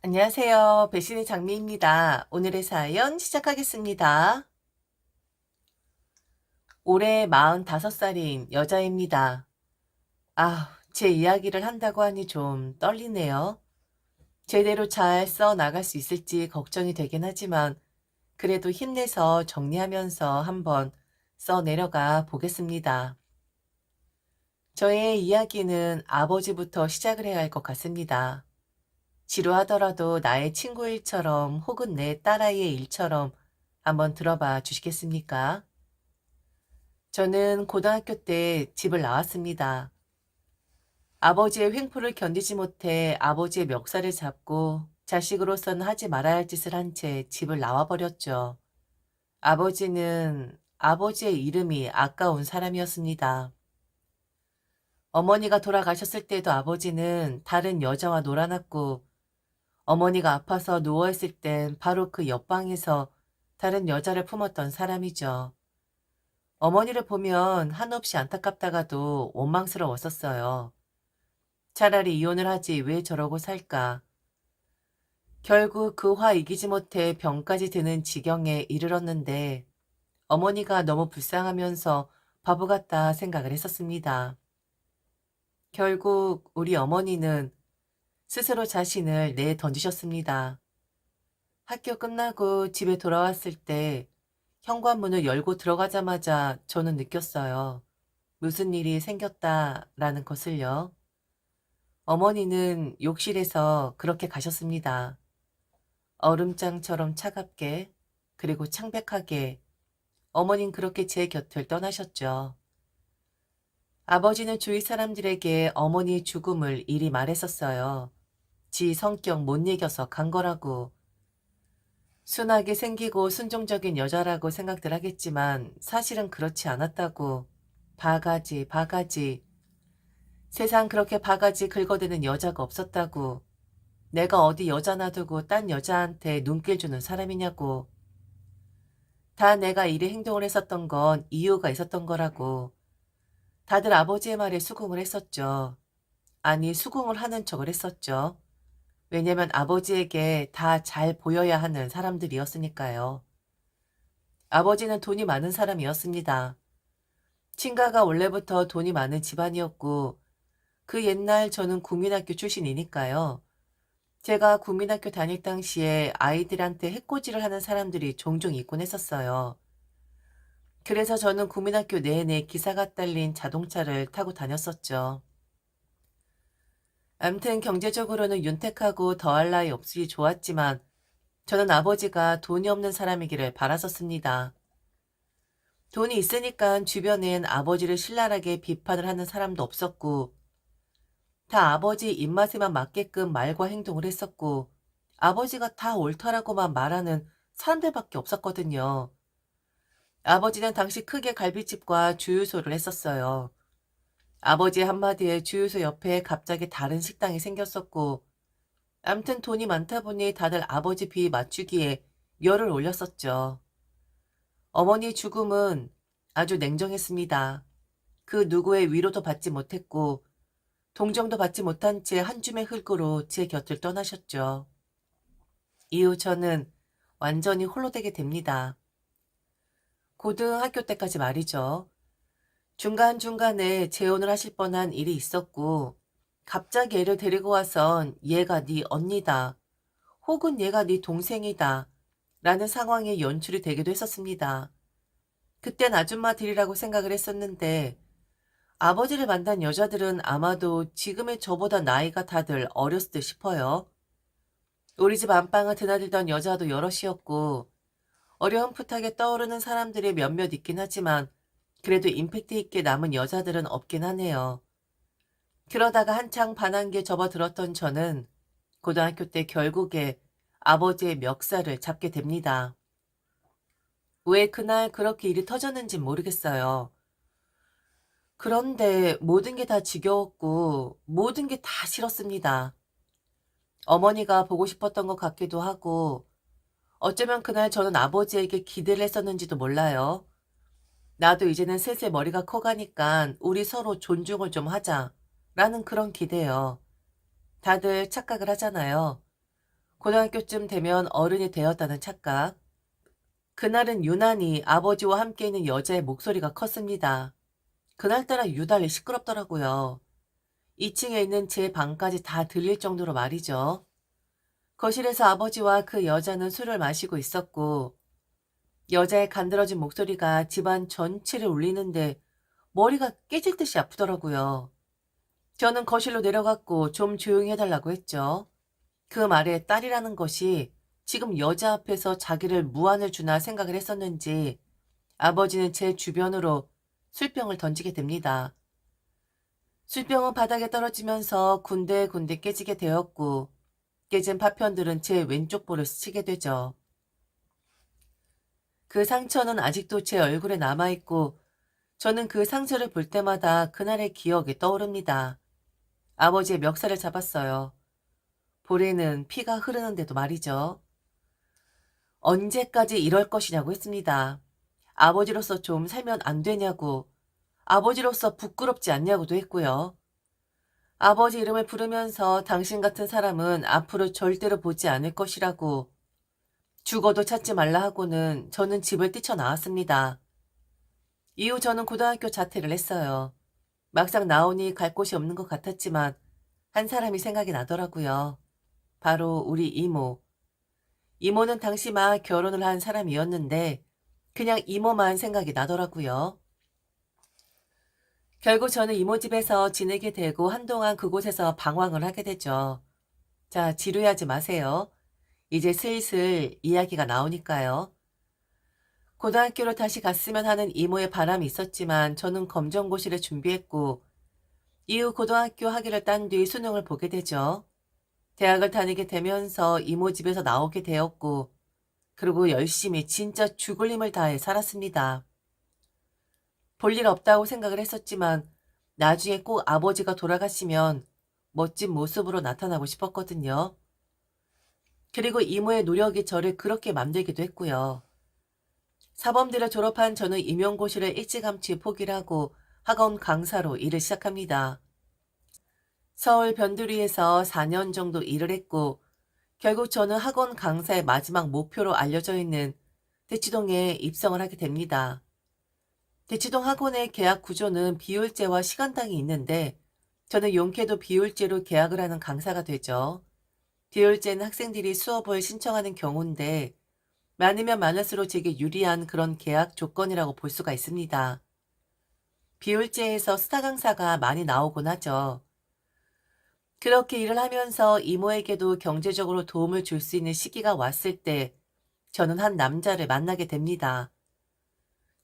안녕하세요. 배신의 장미입니다. 오늘의 사연 시작하겠습니다. 올해 45살인 여자입니다. 제 이야기를 한다고 하니 좀 떨리네요. 제대로 잘 써 나갈 수 있을지 걱정이 되긴 하지만 그래도 힘내서 정리하면서 한번 써 내려가 보겠습니다. 저의 이야기는 아버지부터 시작을 해야 할 것 같습니다. 지루하더라도 나의 친구 일처럼 혹은 내 딸아이의 일처럼 한번 들어봐 주시겠습니까? 저는 고등학교 때 집을 나왔습니다. 아버지의 횡포를 견디지 못해 아버지의 멱살을 잡고 자식으로서는 하지 말아야 할 짓을 한 채 집을 나와버렸죠. 아버지의 이름이 아까운 사람이었습니다. 어머니가 돌아가셨을 때도 아버지는 다른 여자와 놀아났고 어머니가 아파서 누워있을 땐 바로 그 옆방에서 다른 여자를 품었던 사람이죠. 어머니를 보면 한없이 안타깝다가도 원망스러웠었어요. 차라리 이혼을 하지 왜 저러고 살까. 결국 그 화 이기지 못해 병까지 드는 지경에 이르렀는데 어머니가 너무 불쌍하면서 바보 같다 생각을 했었습니다. 결국 우리 어머니는 스스로 자신을 내던지셨습니다. 학교 끝나고 집에 돌아왔을 때 현관문을 열고 들어가자마자 저는 느꼈어요. 무슨 일이 생겼다라는 것을요. 어머니는 욕실에서 그렇게 가셨습니다. 얼음장처럼 차갑게 그리고 창백하게 어머닌 그렇게 제 곁을 떠나셨죠. 아버지는 주위 사람들에게 어머니의 죽음을 이리 말했었어요. 지 성격 못 이겨서 간 거라고. 순하게 생기고 순종적인 여자라고 생각들 하겠지만 사실은 그렇지 않았다고. 바가지, 바가지. 세상 그렇게 바가지 긁어대는 여자가 없었다고. 내가 어디 여자 놔두고 딴 여자한테 눈길 주는 사람이냐고. 다 내가 이리 행동을 했었던 건 이유가 있었던 거라고. 다들 아버지의 말에 수긍을 했었죠. 아니, 수긍을 하는 척을 했었죠. 왜냐면 아버지에게 다 잘 보여야 하는 사람들이었으니까요. 아버지는 돈이 많은 사람이었습니다. 친가가 원래부터 돈이 많은 집안이었고 그 옛날 저는 국민학교 출신이니까요. 제가 국민학교 다닐 당시에 아이들한테 해코지를 하는 사람들이 종종 있곤 했었어요. 그래서 저는 국민학교 내내 기사가 딸린 자동차를 타고 다녔었죠. 암튼 경제적으로는 윤택하고 더할 나위 없이 좋았지만 저는 아버지가 돈이 없는 사람이기를 바랐었습니다. 돈이 있으니까 주변엔 아버지를 신랄하게 비판을 하는 사람도 없었고 다 아버지 입맛에만 맞게끔 말과 행동을 했었고 아버지가 다 옳다라고만 말하는 사람들밖에 없었거든요. 아버지는 당시 크게 갈비집과 주유소를 했었어요. 아버지 한마디에 주유소 옆에 갑자기 다른 식당이 생겼었고 암튼 돈이 많다 보니 다들 아버지 비 맞추기에 열을 올렸었죠. 어머니 죽음은 아주 냉정했습니다. 그 누구의 위로도 받지 못했고 동정도 받지 못한 채 한 줌의 흙으로 제 곁을 떠나셨죠. 이후 저는 완전히 홀로 되게 됩니다. 고등학교 때까지 말이죠. 중간중간에 재혼을 하실 뻔한 일이 있었고 갑자기 애를 데리고 와선 얘가 네 언니다. 혹은 얘가 네 동생이다. 라는 상황이 연출이 되기도 했었습니다. 그땐 아줌마들이라고 생각을 했었는데 아버지를 만난 여자들은 아마도 지금의 저보다 나이가 다들 어렸을 듯 싶어요. 우리 집 안방을 드나들던 여자도 여럿이었고 어렴풋하게 떠오르는 사람들이 몇몇 있긴 하지만 그래도 임팩트 있게 남은 여자들은 없긴 하네요. 그러다가 한창 반한개 접어들었던 저는 고등학교 때 결국에 아버지의 멱살을 잡게 됩니다. 왜 그날 그렇게 일이 터졌는진 모르겠어요. 그런데 모든 게 다 지겨웠고 모든 게 다 싫었습니다. 어머니가 보고 싶었던 것 같기도 하고 어쩌면 그날 저는 아버지에게 기대를 했었는지도 몰라요. 나도 이제는 슬슬 머리가 커가니까 우리 서로 존중을 좀 하자 라는 그런 기대요. 다들 착각을 하잖아요. 고등학교쯤 되면 어른이 되었다는 착각. 그날은 유난히 아버지와 함께 있는 여자의 목소리가 컸습니다. 그날따라 유달리 시끄럽더라고요. 2층에 있는 제 방까지 다 들릴 정도로 말이죠. 거실에서 아버지와 그 여자는 술을 마시고 있었고, 여자의 간드러진 목소리가 집안 전체를 울리는데 머리가 깨질 듯이 아프더라고요. 저는 거실로 내려갔고 좀 조용히 해달라고 했죠. 그 말에 딸이라는 것이 지금 여자 앞에서 자기를 무안을 주나 생각을 했었는지 아버지는 제 주변으로 술병을 던지게 됩니다. 술병은 바닥에 떨어지면서 군데군데 깨지게 되었고 깨진 파편들은 제 왼쪽 볼을 스치게 되죠. 그 상처는 아직도 제 얼굴에 남아있고 저는 그 상처를 볼 때마다 그날의 기억이 떠오릅니다. 아버지의 멱살을 잡았어요. 볼에는 피가 흐르는데도 말이죠. 언제까지 이럴 것이냐고 했습니다. 아버지로서 좀 살면 안 되냐고, 아버지로서 부끄럽지 않냐고도 했고요. 아버지 이름을 부르면서 당신 같은 사람은 앞으로 절대로 보지 않을 것이라고, 죽어도 찾지 말라 하고는 저는 집을 뛰쳐나왔습니다. 이후 저는 고등학교 자퇴를 했어요. 막상 나오니 갈 곳이 없는 것 같았지만 한 사람이 생각이 나더라고요. 바로 우리 이모. 이모는 당시 막 결혼을 한 사람이었는데 그냥 이모만 생각이 나더라고요. 결국 저는 이모 집에서 지내게 되고 한동안 그곳에서 방황을 하게 되죠. 자, 지루해하지 마세요. 이제 슬슬 이야기가 나오니까요. 고등학교로 다시 갔으면 하는 이모의 바람이 있었지만 저는 검정고시를 준비했고 이후 고등학교 학위를 딴 뒤 수능을 보게 되죠. 대학을 다니게 되면서 이모 집에서 나오게 되었고 그리고 열심히 진짜 죽을 힘을 다해 살았습니다. 볼 일 없다고 생각을 했었지만 나중에 꼭 아버지가 돌아가시면 멋진 모습으로 나타나고 싶었거든요. 그리고 이모의 노력이 저를 그렇게 만들기도 했고요. 사범대를 졸업한 저는 임용고시를 일찌감치 포기를 하고 학원 강사로 일을 시작합니다. 서울 변두리에서 4년 정도 일을 했고 결국 저는 학원 강사의 마지막 목표로 알려져 있는 대치동에 입성을 하게 됩니다. 대치동 학원의 계약 구조는 비율제와 시간당이 있는데 저는 용케도 비율제로 계약을 하는 강사가 되죠. 비율제는 학생들이 수업을 신청하는 경우인데 많으면 많을수록 제게 유리한 그런 계약 조건이라고 볼 수가 있습니다. 비율제에서 스타 강사가 많이 나오곤 하죠. 그렇게 일을 하면서 이모에게도 경제적으로 도움을 줄 수 있는 시기가 왔을 때 저는 한 남자를 만나게 됩니다.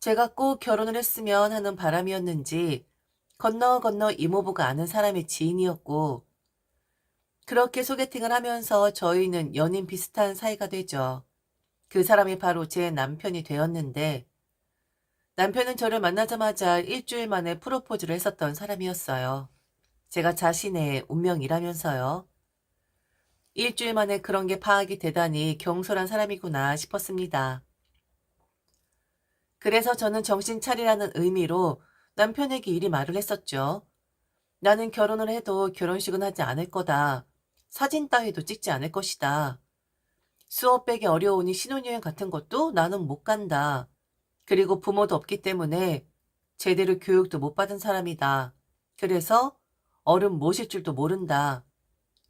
제가 꼭 결혼을 했으면 하는 바람이었는지 건너 건너 이모부가 아는 사람의 지인이었고 그렇게 소개팅을 하면서 저희는 연인 비슷한 사이가 되죠. 그 사람이 바로 제 남편이 되었는데 남편은 저를 만나자마자 일주일 만에 프로포즈를 했었던 사람이었어요. 제가 자신의 운명이라면서요. 일주일 만에 그런 게 파악이 되다니 경솔한 사람이구나 싶었습니다. 그래서 저는 정신 차리라는 의미로 남편에게 이리 말을 했었죠. 나는 결혼을 해도 결혼식은 하지 않을 거다. 사진 따위도 찍지 않을 것이다. 수업 빼기 어려우니 신혼여행 같은 것도 나는 못 간다. 그리고 부모도 없기 때문에 제대로 교육도 못 받은 사람이다. 그래서 어른 모실 줄도 모른다.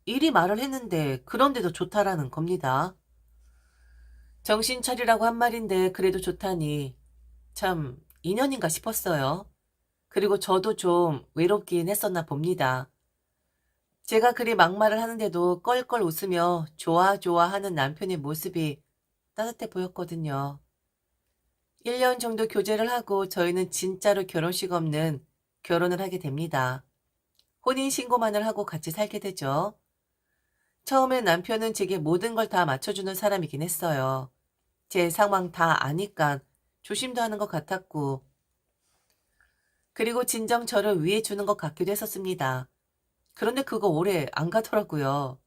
이리 말을 했는데 그런데도 좋다라는 겁니다. 정신 차리라고 한 말인데 그래도 좋다니 참 인연인가 싶었어요. 그리고 저도 좀 외롭긴 했었나 봅니다. 제가 그리 막말을 하는데도 껄껄 웃으며 좋아 좋아 하는 남편의 모습이 따뜻해 보였거든요. 1년 정도 교제를 하고 저희는 진짜로 결혼식 없는 결혼을 하게 됩니다. 혼인신고만을 하고 같이 살게 되죠. 처음엔 남편은 제게 모든 걸 다 맞춰주는 사람이긴 했어요. 제 상황 다 아니까 조심도 하는 것 같았고, 그리고 진정 저를 위해 주는 것 같기도 했었습니다. 그런데 그거 오래 안 가더라고요.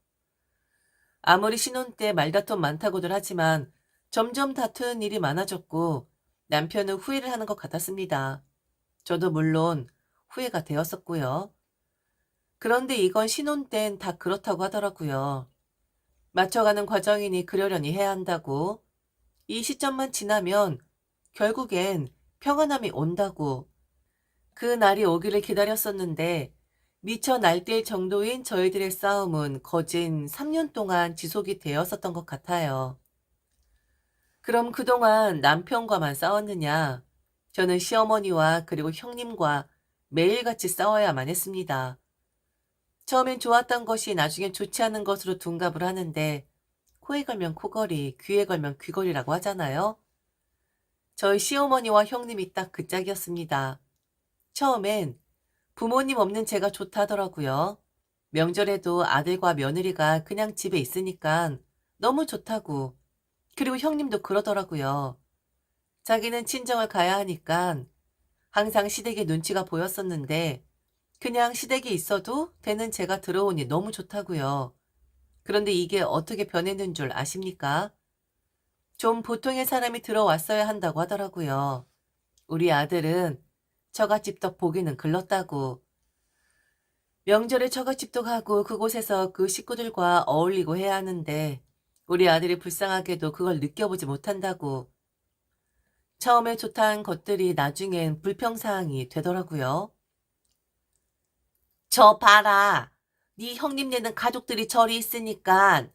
아무리 신혼 때 말다툼 많다고들 하지만 점점 다투는 일이 많아졌고 남편은 후회를 하는 것 같았습니다. 저도 물론 후회가 되었었고요. 그런데 이건 신혼 땐 다 그렇다고 하더라고요. 맞춰가는 과정이니 그러려니 해야 한다고. 이 시점만 지나면 결국엔 평안함이 온다고. 그 날이 오기를 기다렸었는데 미처 날뛸 정도인 저희들의 싸움은 거진 3년 동안 지속이 되었었던 것 같아요. 그럼 그동안 남편과만 싸웠느냐? 저는 시어머니와 그리고 형님과 매일같이 싸워야만 했습니다. 처음엔 좋았던 것이 나중엔 좋지 않은 것으로 둔갑을 하는데 코에 걸면 코걸이, 귀에 걸면 귀걸이라고 하잖아요. 저희 시어머니와 형님이 딱 그 짝이었습니다. 처음엔 부모님 없는 제가 좋다더라고요. 명절에도 아들과 며느리가 그냥 집에 있으니까 너무 좋다고. 그리고 형님도 그러더라고요. 자기는 친정을 가야 하니까 항상 시댁의 눈치가 보였었는데 그냥 시댁이 있어도 되는 제가 들어오니 너무 좋다고요. 그런데 이게 어떻게 변했는 줄 아십니까? 좀 보통의 사람이 들어왔어야 한다고 하더라고요. 우리 아들은 처갓집도 보기는 글렀다고. 명절에 처갓집도 가고 그곳에서 그 식구들과 어울리고 해야 하는데 우리 아들이 불쌍하게도 그걸 느껴보지 못한다고. 처음에 좋다는 것들이 나중엔 불평사항이 되더라고요. 저 봐라. 네 형님네는 가족들이 저리 있으니까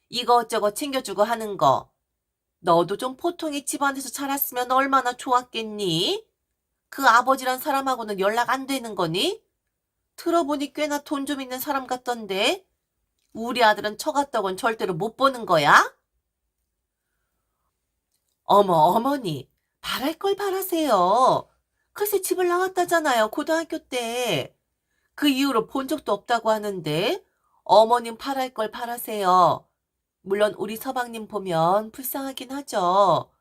이것저것 챙겨주고 하는 거. 너도 좀 보통의 집안에서 자랐으면 얼마나 좋았겠니? 그 아버지란 사람하고는 연락 안 되는 거니? 들어보니 꽤나 돈 좀 있는 사람 같던데. 우리 아들은 처갓떡은 절대로 못 보는 거야? 어머, 어머니. 바랄 걸 바라세요. 글쎄 집을 나왔다잖아요, 고등학교 때. 그 이후로 본 적도 없다고 하는데 어머님 바랄 걸 바라세요. 물론 우리 서방님 보면 불쌍하긴 하죠.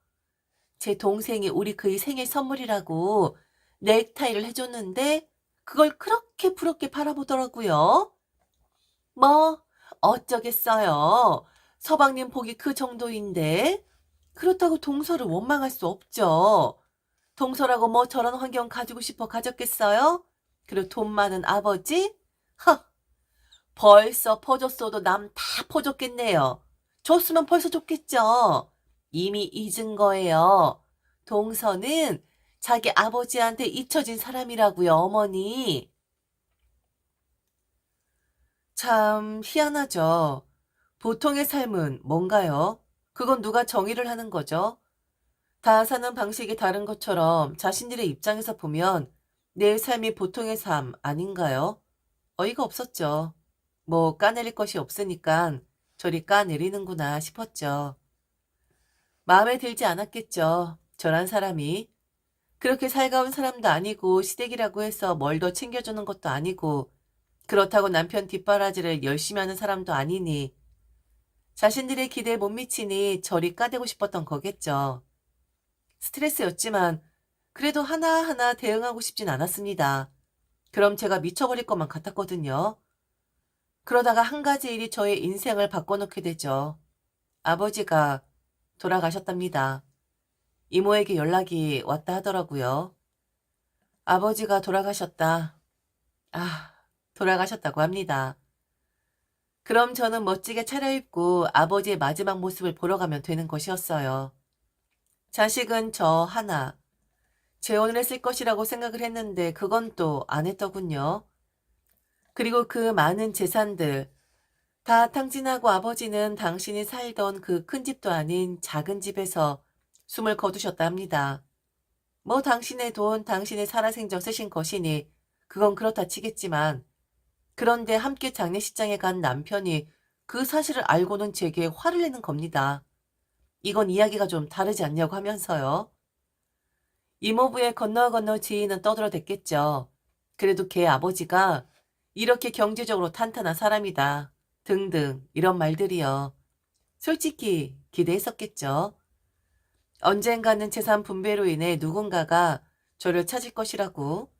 제 동생이 우리 그의 생일 선물이라고 넥타이를 해줬는데 그걸 그렇게 부럽게 바라보더라고요. 뭐 어쩌겠어요. 서방님 복이 그 정도인데 그렇다고 동서를 원망할 수 없죠. 동서라고 뭐 저런 환경 가지고 싶어 가졌겠어요? 그리고 돈 많은 아버지? 허, 벌써 퍼줬어도 남 다 퍼줬겠네요. 줬으면 벌써 줬겠죠. 이미 잊은 거예요. 동서는 자기 아버지한테 잊혀진 사람이라고요, 어머니. 참 희한하죠. 보통의 삶은 뭔가요? 그건 누가 정의를 하는 거죠? 다 사는 방식이 다른 것처럼 자신들의 입장에서 보면 내 삶이 보통의 삶 아닌가요? 어이가 없었죠. 뭐 까내릴 것이 없으니까 저리 까내리는구나 싶었죠. 마음에 들지 않았겠죠. 저란 사람이. 그렇게 살가운 사람도 아니고 시댁이라고 해서 뭘 더 챙겨주는 것도 아니고 그렇다고 남편 뒷바라지를 열심히 하는 사람도 아니니 자신들의 기대에 못 미치니 저리 까대고 싶었던 거겠죠. 스트레스였지만 그래도 하나하나 대응하고 싶진 않았습니다. 그럼 제가 미쳐버릴 것만 같았거든요. 그러다가 한 가지 일이 저의 인생을 바꿔놓게 되죠. 아버지가 돌아가셨답니다. 이모에게 연락이 왔다 하더라고요. 아버지가 돌아가셨다. 아, 돌아가셨다고 합니다. 그럼 저는 멋지게 차려입고 아버지의 마지막 모습을 보러 가면 되는 것이었어요. 자식은 저 하나. 재혼을 했을 것이라고 생각을 했는데 그건 또 안 했더군요. 그리고 그 많은 재산들. 다 탕진하고 아버지는 당신이 살던 그 큰 집도 아닌 작은 집에서 숨을 거두셨다 합니다. 뭐 당신의 돈, 당신의 살아생전 쓰신 것이니 그건 그렇다 치겠지만 그런데 함께 장례식장에 간 남편이 그 사실을 알고는 제게 화를 내는 겁니다. 이건 이야기가 좀 다르지 않냐고 하면서요. 이모부의 건너 건너 지인은 떠들어댔겠죠. 그래도 걔 아버지가 이렇게 경제적으로 탄탄한 사람이다. 등등 이런 말들이요. 솔직히 기대했었겠죠. 언젠가는 재산 분배로 인해 누군가가 저를 찾을 것이라고.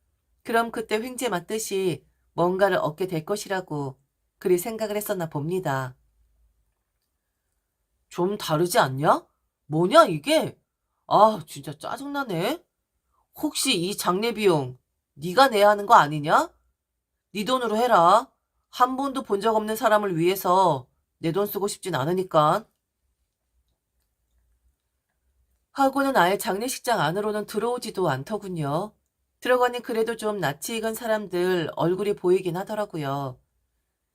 그럼 그때 횡재 맞듯이 뭔가를 얻게 될 것이라고 그리 생각을 했었나 봅니다. 좀 다르지 않냐? 뭐냐 이게? 아 진짜 짜증나네. 혹시 이 장례 비용 네가 내야 하는 거 아니냐? 네 돈으로 해라. 한 번도 본 적 없는 사람을 위해서 내 돈 쓰고 싶진 않으니까. 하고는 아예 장례식장 안으로는 들어오지도 않더군요. 들어가니 그래도 좀 낯이 익은 사람들 얼굴이 보이긴 하더라고요.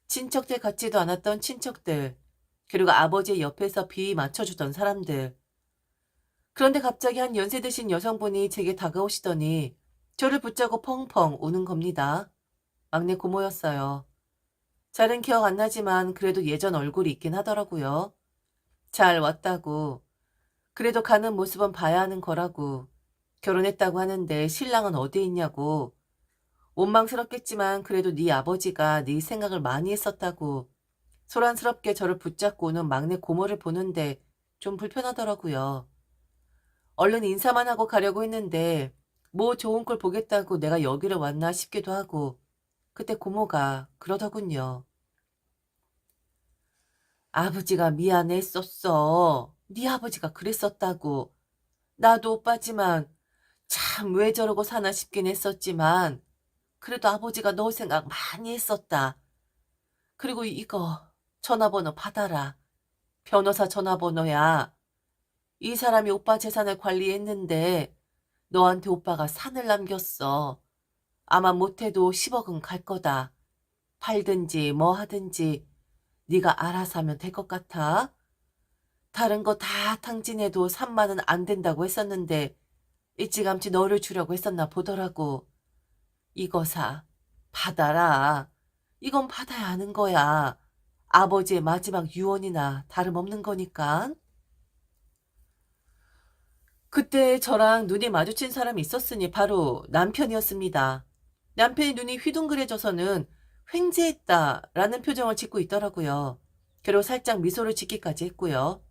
친척들 같지도 않았던 친척들, 그리고 아버지 옆에서 비 맞춰주던 사람들. 그런데 갑자기 한 연세 드신 여성분이 제게 다가오시더니 저를 붙잡고 펑펑 우는 겁니다. 막내 고모였어요. 잘은 기억 안 나지만 그래도 예전 얼굴이 있긴 하더라고요. 잘 왔다고. 그래도 가는 모습은 봐야 하는 거라고. 결혼했다고 하는데 신랑은 어디 있냐고. 원망스럽겠지만 그래도 네 아버지가 네 생각을 많이 했었다고. 소란스럽게 저를 붙잡고 오는 막내 고모를 보는데 좀 불편하더라고요. 얼른 인사만 하고 가려고 했는데 뭐 좋은 걸 보겠다고 내가 여기를 왔나 싶기도 하고 그때 고모가 그러더군요. 아버지가 미안했었어. 네 아버지가 그랬었다고. 나도 오빠지만 참 왜 저러고 사나 싶긴 했었지만 그래도 아버지가 너 생각 많이 했었다. 그리고 이거 전화번호 받아라. 변호사 전화번호야. 이 사람이 오빠 재산을 관리했는데 너한테 오빠가 산을 남겼어. 아마 못해도 10억은 갈 거다. 팔든지 뭐 하든지 네가 알아서 하면 될 것 같아. 다른 거 다 탕진해도 3만은 안 된다고 했었는데 일찌감치 너를 주려고 했었나 보더라고. 이거 사. 받아라. 이건 받아야 하는 거야. 아버지의 마지막 유언이나 다름없는 거니까. 그때 저랑 눈이 마주친 사람이 있었으니 바로 남편이었습니다. 남편이 눈이 휘둥그레져서는 횡재했다라는 표정을 짓고 있더라고요. 그리고 살짝 미소를 짓기까지 했고요.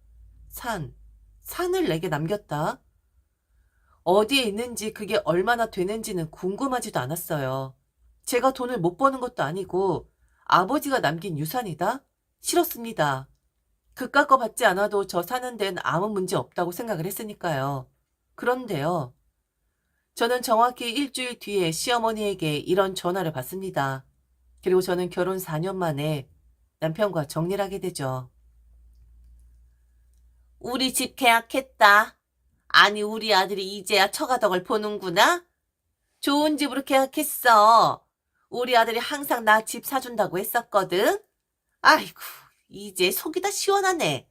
산을 내게 남겼다. 어디에 있는지 그게 얼마나 되는지는 궁금하지도 않았어요. 제가 돈을 못 버는 것도 아니고 아버지가 남긴 유산이다? 싫었습니다. 그깟 거 받지 않아도 저 사는 데는 아무 문제 없다고 생각을 했으니까요. 그런데요. 저는 정확히 일주일 뒤에 시어머니에게 이런 전화를 받습니다. 그리고 저는 결혼 4년 만에 남편과 정리를 하게 되죠. 우리 집 계약했다. 아니, 우리 아들이 이제야 처가덕을 보는구나? 좋은 집으로 계약했어. 우리 아들이 항상 나 집 사준다고 했었거든. 아이고, 이제 속이 다 시원하네.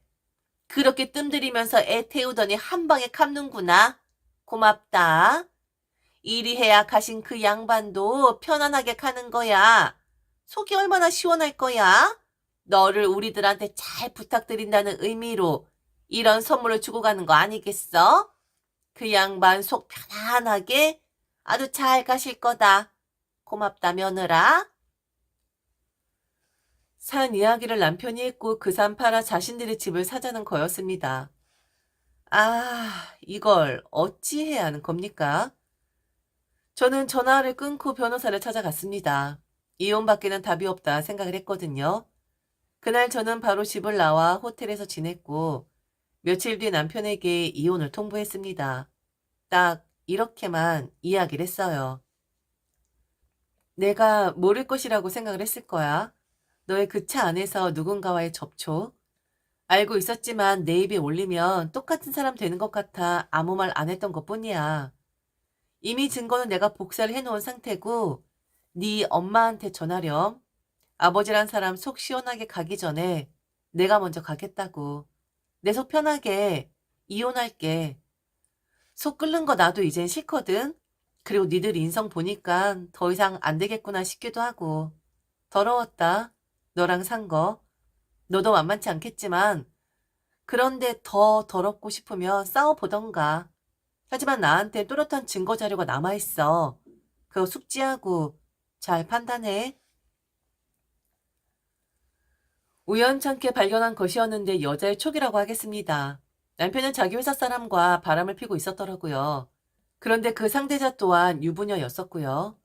그렇게 뜸들이면서 애 태우더니 한 방에 갚는구나. 고맙다. 이리 해야 가신 그 양반도 편안하게 가는 거야. 속이 얼마나 시원할 거야? 너를 우리들한테 잘 부탁드린다는 의미로 이런 선물을 주고 가는 거 아니겠어? 그 양반 속 편안하게 아주 잘 가실 거다. 고맙다, 며느라. 산 이야기를 남편이 했고 그 산 팔아 자신들의 집을 사자는 거였습니다. 이걸 어찌 해야 하는 겁니까? 저는 전화를 끊고 변호사를 찾아갔습니다. 이혼밖에는 답이 없다 생각을 했거든요. 그날 저는 바로 집을 나와 호텔에서 지냈고 며칠 뒤 남편에게 이혼을 통보했습니다. 딱 이렇게만 이야기를 했어요. 내가 모를 것이라고 생각을 했을 거야. 너의 그 차 안에서 누군가와의 접촉. 알고 있었지만 내 입에 올리면 똑같은 사람 되는 것 같아 아무 말 안 했던 것뿐이야. 이미 증거는 내가 복사를 해놓은 상태고 네 엄마한테 전하렴. 아버지란 사람 속 시원하게 가기 전에 내가 먼저 가겠다고. 내 속 편하게 이혼할게. 속 끓는 거 나도 이젠 싫거든. 그리고 니들 인성 보니까 더 이상 안 되겠구나 싶기도 하고. 더러웠다. 너랑 산 거. 너도 만만치 않겠지만 그런데 더 더럽고 싶으면 싸워보던가. 하지만 나한테 또렷한 증거 자료가 남아있어. 그거 숙지하고 잘 판단해. 우연찮게 발견한 것이었는데 여자의 촉이라고 하겠습니다. 남편은 자기 회사 사람과 바람을 피고 있었더라고요. 그런데 그 상대자 또한 유부녀였었고요.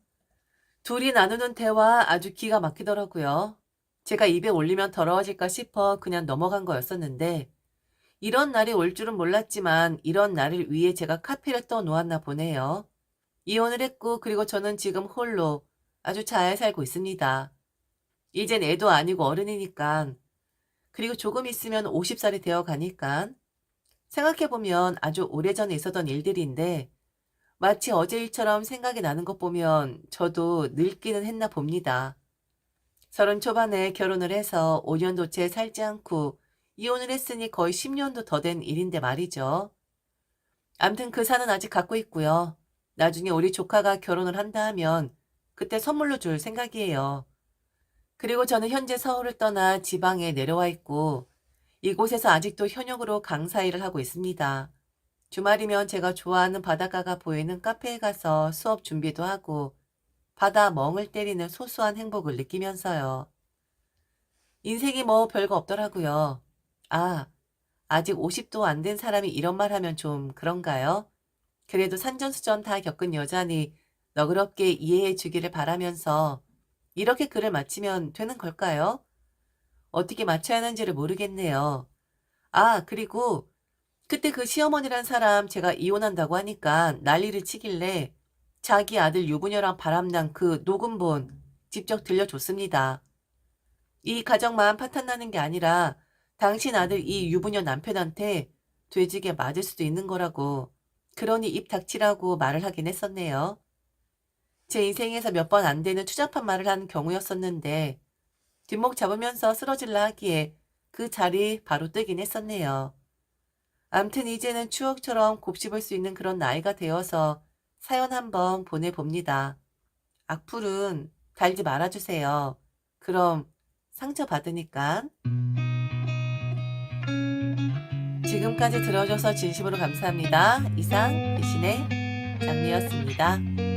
둘이 나누는 대화 아주 기가 막히더라고요. 제가 입에 올리면 더러워질까 싶어 그냥 넘어간 거였었는데 이런 날이 올 줄은 몰랐지만 이런 날을 위해 제가 카페를 떠놓았나 보네요. 이혼을 했고 그리고 저는 지금 홀로 아주 잘 살고 있습니다. 이젠 애도 아니고 어른이니까 그리고 조금 있으면 50살이 되어 가니까 생각해보면 아주 오래전에 있었던 일들인데 마치 어제 일처럼 생각이 나는 것 보면 저도 늙기는 했나 봅니다. 30 초반에 결혼을 해서 5년도 채 살지 않고 이혼을 했으니 거의 10년도 더 된 일인데 말이죠. 암튼 그 산은 아직 갖고 있고요. 나중에 우리 조카가 결혼을 한다 하면 그때 선물로 줄 생각이에요. 그리고 저는 현재 서울을 떠나 지방에 내려와 있고 이곳에서 아직도 현역으로 강사 일을 하고 있습니다. 주말이면 제가 좋아하는 바닷가가 보이는 카페에 가서 수업 준비도 하고 바다 멍을 때리는 소소한 행복을 느끼면서요. 인생이 뭐 별거 없더라고요. 아, 아직 50도 안 된 사람이 이런 말 하면 좀 그런가요? 그래도 산전수전 다 겪은 여자니 너그럽게 이해해 주기를 바라면서 이렇게 글을 마치면 되는 걸까요? 어떻게 맞춰야 하는지를 모르겠네요. 아, 그리고 그때 그 시어머니란 사람 제가 이혼한다고 하니까 난리를 치길래 자기 아들 유부녀랑 바람난 그 녹음본 직접 들려줬습니다. 이 가정만 파탄나는 게 아니라 당신 아들 이 유부녀 남편한테 돼지게 맞을 수도 있는 거라고, 그러니 입 닥치라고 말을 하긴 했었네요. 제 인생에서 몇 번 안 되는 추잡한 말을 한 경우였었는데 뒷목 잡으면서 쓰러질라 하기에 그 자리 바로 뜨긴 했었네요. 암튼 이제는 추억처럼 곱씹을 수 있는 그런 나이가 되어서 사연 한번 보내봅니다. 악플은 달지 말아주세요. 그럼 상처받으니까. 지금까지 들어줘서 진심으로 감사합니다. 이상 대신의 장미였습니다.